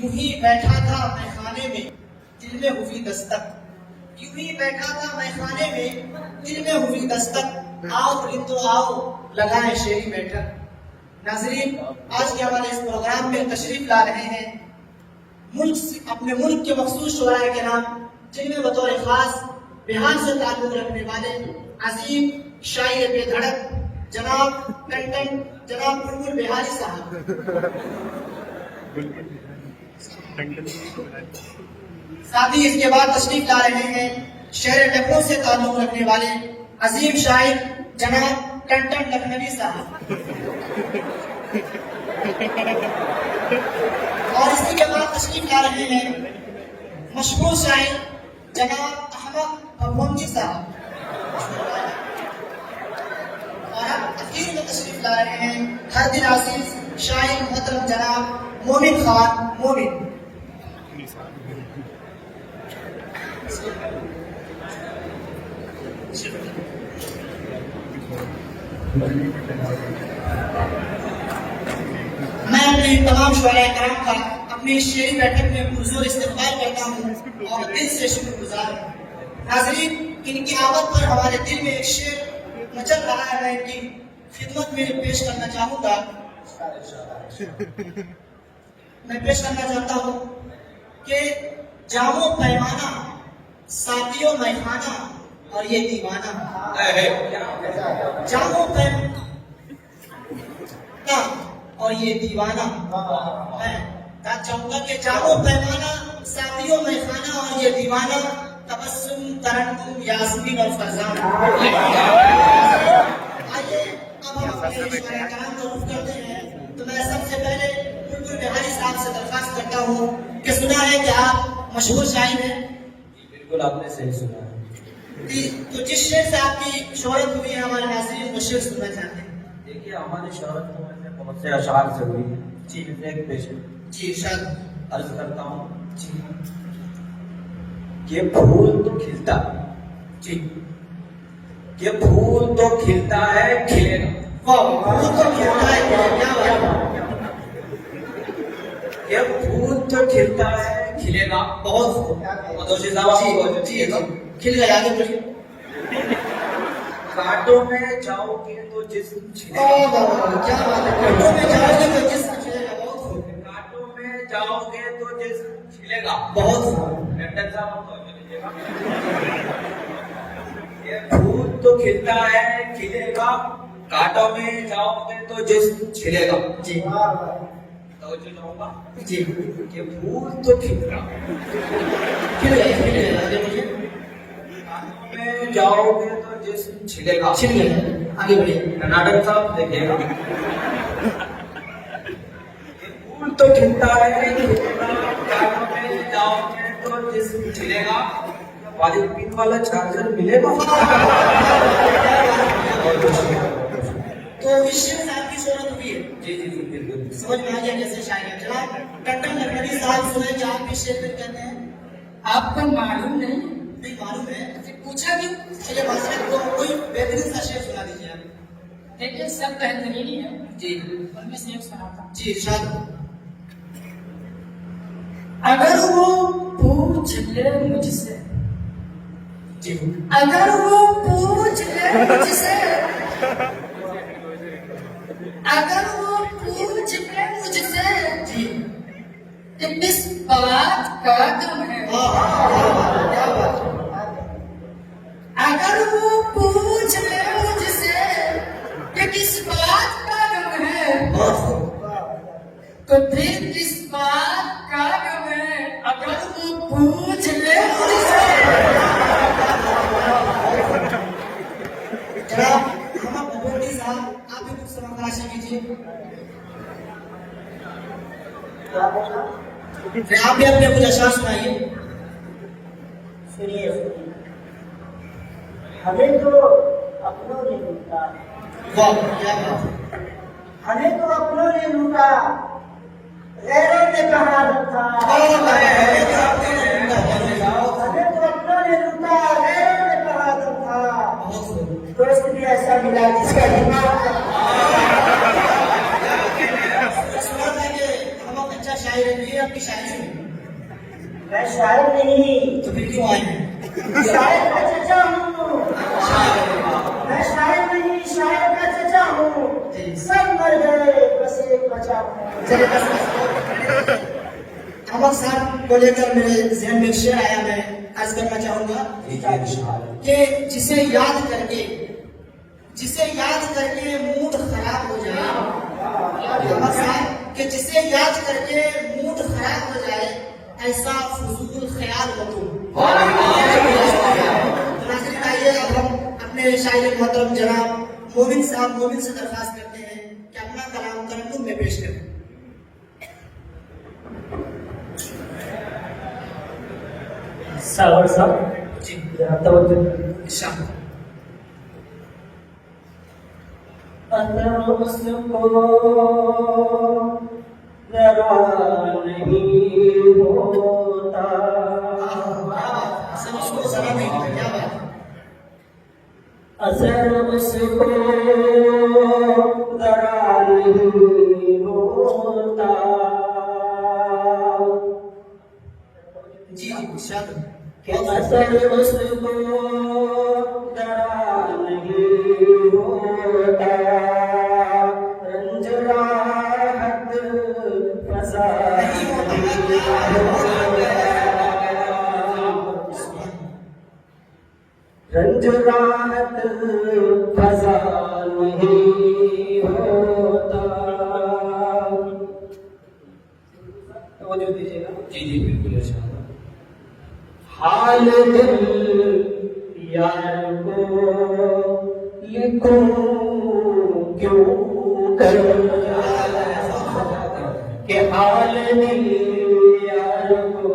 यूं ही बैठा था मैं खाने में, दिल में हुई दस्तक। यूं ही बैठा था मैं खाने में, दिल में हुई दस्तक। आओ परिंदो आओ, लगाएं शेरी बैठक। नाज़रीन, आज के हमारे इस प्रोग्राम में तशरीफ ला रहे हैं अपने मुल्क के मखसूस शुराए के नाम, जिनमें बतौर खास बिहार से ताल्लुक रखने वाले अजीम शायर बेधड़क जनाब टंटन जनाब बुलबुल बिहारी साहब। साथ ही इसके बाद तशरीफ ला रहे हैं शहर लखनऊ से ताल्लुक रखने वाले अजीम शायर जनाब टंटन लखनवी साहब। और इसी के बाद तशरीफ ला रहे हैं मशहूर शायर जनाब अहमद भगवंती साहब। और अब अखीर में तशरीफ ला रहे हैं हर दिल आजीज शायर मोहतरम जनाब मोमिन खान मोमिन। मैं अपने तमाम शुराए कराम का अपनी शेरी बैठक में पुरजोर इस्तेमाल करता हूँ और दिल से शुक्रगुजार हूँ। नाज़रीन, इनकी आमद पर हमारे दिल में एक शेर मचल रहा है, मैं इनकी खिदमत में पेश करना चाहूँगा। मैं पेश करना चाहता हूँ कि जामो पैमाना साथियों मैखाना और ये दीवाना। जामो पैमाना और ये दीवाना है। चाहूंगा कि जामो पैमाना साथियों मैखाना और ये दीवाना, तबस्सुम तरन्नुम यास्मीन और फरजान। आइए अब हम अपने शुराए कराम को रुख करते हैं। तो मैं सबसे पहले बुलबुल बिहारी साहब से दरख्वास्त करता हूँ कि सुना है कि आप मशहूर शायर हैं। बिल्कुल आपने सही सुना है। तो जिस शेर से आपकी शोहरत हुई है, हमारे नाज़रीन वो शेर सुनना चाहते हैं। देखिए, हमारी शोहरत होने में बहुत से अशार जरूरी है। जी, एक पेश जी इरशाद। अर्ज करता हूँ जी। ये फूल तो खिलता जी, ये फूल तो खिलता है खिलेगा। फूल तो खिलता है क्या बात। ये फूल तो खिलता है खिलेगा। बहुत जी, खिल गया, आगे बढ़िए। कांटों में जाओगे तो जिस्म छिलेगा। क्या बात है, कांटों में जाओगे तो जिस्म छिलेगा। बहुत खूब। कांटों में जाओगे तो जिस्म छिलेगा। बहुत खूब। ये फूल तो खिलता है खिलेगा, कांटों में जाओगे तो जिस्म छिलेगा। जी तवज्जो चाहूंगा जी। ये फूल तो खिलता खिल गया, खिल गया, आगे बढ़िए। में जाओगे तो जिस्म छिलेगा। छिल गया, आगे बढ़िए। कर्नाटक साहब देखिएगा। फूल तो खिलता है खिलेगा, कांटों में जाओगे तो जिस्म छिलेगा। वाजिब पिन वाला चार्जर मिलेगा। तो इस शेर से आपकी शोहरत हुई है। जी जी जी, बिल्कुल समझ में आ गया कैसे शायर है। जनाब टंटन लखनवी साहब सुने कि आप इस शेर पे कहते हैं। आपको मालूम नहीं? नहीं मालूम है। पूछा क्यों? चलिए मास्टर को कोई बेहतरीन सा शेर सुना दीजिए आप। देखिए, सब बेहतरीन ही है, जी उनमें से एक सुनाता हूं। जी इरशाद। अगर वो पूछ ले मुझसे, जी अगर वो पूछ ले मुझसे, अगर वो पूछ ले मुझसे जी। कि किस बात का गम है, क्या बात। अगर वो पूछ ले मुझसे कि किस बात का गम है, तो फिर किस बात का गम है। अगर वो पूछ ले मुझसे। जनाब हम भगवती साहब, आप भी कुछ समय तलाशी कीजिए। आप भी अपने कुछ अशार सुनाइए। सुनिए हमें तो अपनों ने लूटा, वाह क्या बात। हमें तो अपनों ने लूटा, गैरों ने कहा रखा। हमें तो अपनों ने लूटा, गैरों ने कहा रखा। दोस्त भी ऐसा मिला जिसका दिमाग शायर है, ये आपकी शायरी में? मैं शायर नहीं, तो फिर क्यों आए हैं? शायर का चचा हूँ। मैं शायर नहीं, शायर का चचा हूँ। जी। सब मर गए, बस एक बचा हूँ। चलिए बस अहमद साहब को लेकर मेरे जहन में एक शेर आया, मैं अर्ज करना चाहूंगा कि जिसे याद करके मूड खराब हो जाए, अहमद साहब कि जिसे याद करके मूड खराब हो जाए, ऐसा फजूल ख्याल हो तुम। नाज़रीन आइए अब हम अपने शायर मोहतरम जनाब मोमिन से दरख्वास्त करते हैं कि अपना कलाम तरन्नुम में पेश करें। सावर साहब जी जरा तवज्जो। शाम अंदर मुझको जरा नहीं होता, सब उसको सलाह नहीं होता, क्या बात है? असर मुझको जरा नहीं होता। जी इरशाद। कि असर मुझको जरा नहीं होता, रंज राहत फसा रंज राहत फसा नहीं होता। तवज्जो दीजिएगा। जी जी बिल्कुल इरशाद। हाल दिल यार को लिखूं क्यों कर, के हाल दिल यार को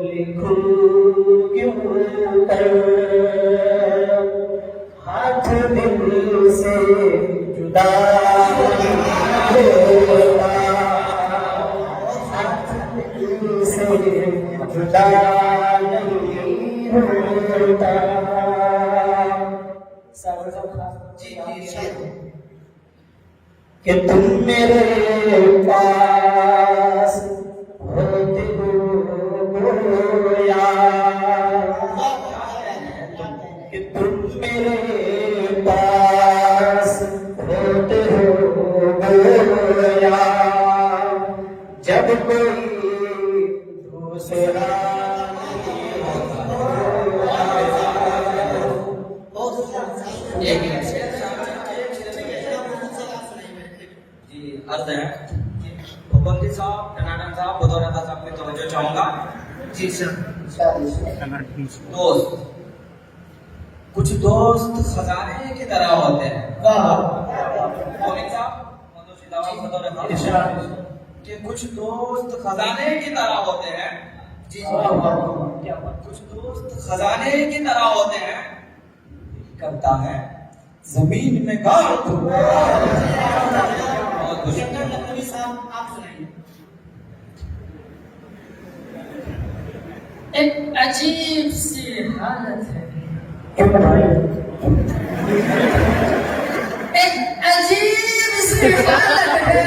लिखूं क्यों कर, हाथ दिल से जुदा होता, हाथ दिल से जुदा नहीं होता। सावर साहब जी जी इरशाद। कि तुम मेरे पास होते हो गोया, कि तुम मेरे पास होते हो गोया, जब कोई दूसरा एक मिनट जी अर्ज है भगवंती साहब टनाटन साहब बतौर अंदाज आपकी तवज्जो चाहूंगा। जी सर। दोस्त, कुछ दोस्त खजाने की तरह होते हैं। मोमिन साहब बतौर अंदाज कि कुछ दोस्त खजाने की तरह होते हैं। जी कुछ दोस्त खजाने की तरह होते हैं, करता है जमीन में गाड़ दो। बहुत खुशी। नकवी साहब आप सुनाइए। एक अजीब सी हालत है, एक अजीब सी हालत है,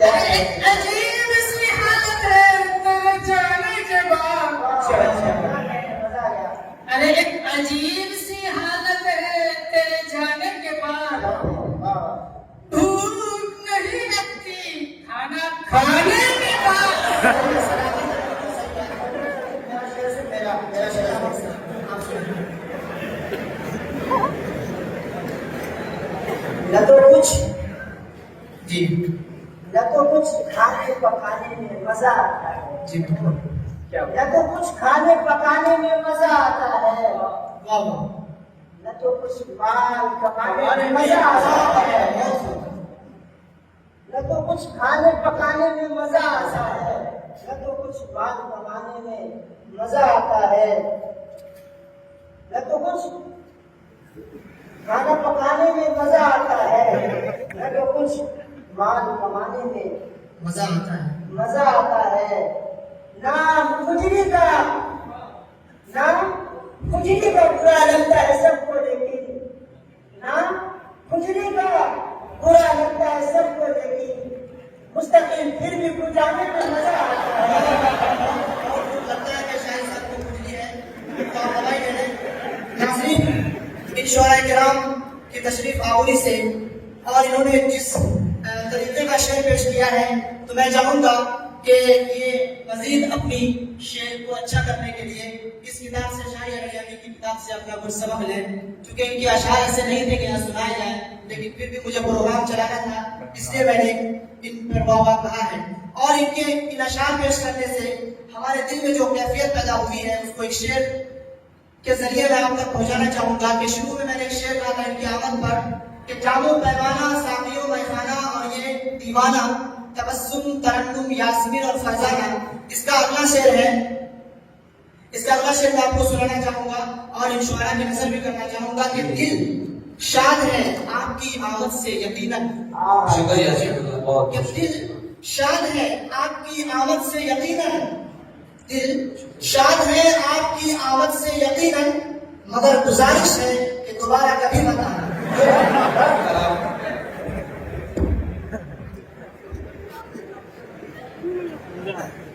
एक अजीब सी हालत है तेरे जाने के बाद। अरे एक अजीब सी हालत है तेरे जाने के बाद, भूख नहीं लगती खाना खाने के बाद। न तो कुछ जी न तो कुछ खाने पकाने में मजा आता है, जी न तो कुछ खाने पकाने में मजा आता है, वाह वाह। न तो कुछ माल कमाने में मजा आता है, न तो कुछ खाने पकाने में मजा आता है, न तो कुछ माल कमाने में मजा आता है, न तो कुछ खाना पकाने में मजा आता है, न तो कुछ माल कमाने में मजा आता है। मजा आता है। नाम खुजली का बुरा लगता है सबको, लेकिन नाम खुजली का बुरा लगता है सबको, लेकिन मुस्तकिल फिर भी बुझाने में मजा आता है। लगता है कि शायद सबको बुझली है तो आप दवाई ले लें। नाज़रीन, इन शोरा किराम की तशरीफ आवरी से और इन्होंने जिस तरीके का शेर पेश किया है, तो मैं चाहूंगा कि ये मजीद अपनी शेर को अच्छा करने के लिए इस किताब से, शायरी अरबिया की किताब से अपना कुछ सबक लें, क्योंकि इनके अशार ऐसे नहीं थे कि यहाँ सुनाए जाए, लेकिन फिर भी मुझे प्रोग्राम चलाना था, इसलिए मैंने इन पर वाह कहा है। और इनके इन अशार पेश करने से हमारे दिल में जो कैफियत पैदा हुई है, उसको एक शेर के जरिए मैं आप तक पहुंचाना चाहूंगा। कि शुरू में मैंने एक शेर कहा था इनकी आमद पर कि जामो पैमाना साकियो मैखाना और ये दीवाना, तबस्सुम तरन्नुम यास्मीन और फरजाना। इसका अगला शेर है, इसका अगला शेर मैं आपको सुनाना चाहूंगा और इन शुआरा की नजर भी करना चाहूंगा कि दिल शाद है आपकी आमद से यकीनन। शुक्रिया, शुक्रिया, बहुत कि दिल शाद है आपकी आमद से यकीनन, दिल शाद है आपकी आमद से यकीनन, मगर गुजारिश है कि दोबारा कभी मत आना। शुक्रिया।